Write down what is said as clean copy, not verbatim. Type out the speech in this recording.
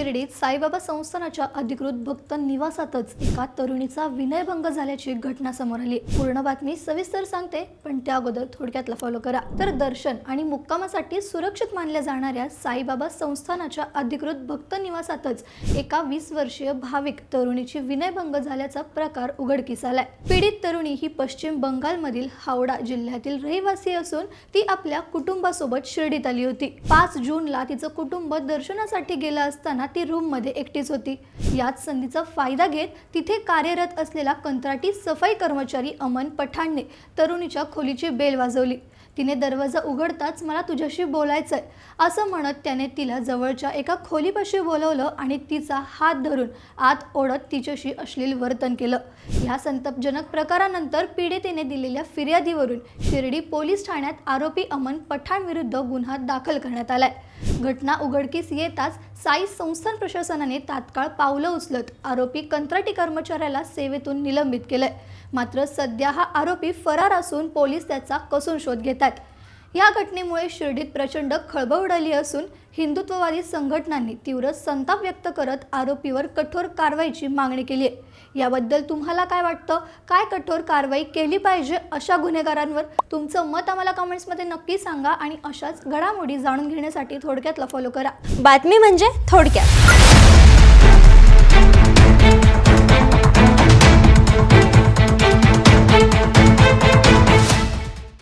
शिर्डीत साईबाबा संस्थानाच्या अधिकृत भक्त निवासातच एका तरुणीचा विनयभंग झाल्याची घटना समोर आली। पूर्ण बातमी सविस्तर सांगते, पण त्या अगोदर थोडक्यातला फॉलो करा। तर दर्शन आणि मुक्कामासाठी सुरक्षित मानल्या जाणाऱ्या साईबाबा संस्थानाच्या अधिकृत भक्त निवासातच एका 20 वर्षीय भाविक तरुणीची विनयभंग झाल्याचा प्रकार उघडकीस आलाय। पीडित तरुणी ही पश्चिम बंगालमधील हावडा जिल्ह्यातील रहिवासी असून ती आपल्या कुटुंबासोबत शिर्डीत आली होती। 5 जूनला तिचं कुटुंब दर्शनासाठी गेलं असताना ती रूम मध्ये एकटीच होती। याच संधीचा फायदा घेत तिथे कार्यरत असलेला कंत्राटी सफाई कर्मचारी अमन पठाणने तरुणीच्या खोलीची बेल वाजवली। तिने दरवाजा उघडताच मला तुझ्याशी बोलायचंय असं म्हणत त्याने तिला जवळच्या एका खोलीपाशी बोलवलं आणि तिचा हात धरून आत ओढत तिच्याशी अश्लील वर्तन केलं। या संतापजनक प्रकारानंतर पीडितेने दिलेल्या फिर्यादीवरून शिर्डी पोलीस ठाण्यात आरोपी अमन पठाण विरुद्ध गुन्हा दाखल करण्यात आलाय। घटना उघडकीस येताच साई संस्थान प्रशासनाने तात्काळ पावलं उचलत आरोपी कंत्राटी कर्मचाऱ्याला सेवेतून निलंबित केलंय। मात्र सध्या हा आरोपी फरार असून पोलीस त्याचा कसून शोध घेत आहेत। या घटनेमुळे शिर्डीत प्रचंड खळबळ उडाली असून हिंदुत्ववादी संघटनांनी तीव्र संताप व्यक्त करत आरोपीवर कठोर कारवाईची मागणी केली आहे। याबद्दल तुम्हाला काय वाटतं? काय कठोर कारवाई केली पाहिजे अशा गुन्हेगारांवर? तुमचं मत आम्हाला कमेंट्समध्ये नक्की सांगा आणि अशाच घडामोडी जाणून घेण्यासाठी थोडक्यातला फॉलो करा। बातमी म्हणजे थोडक्यात।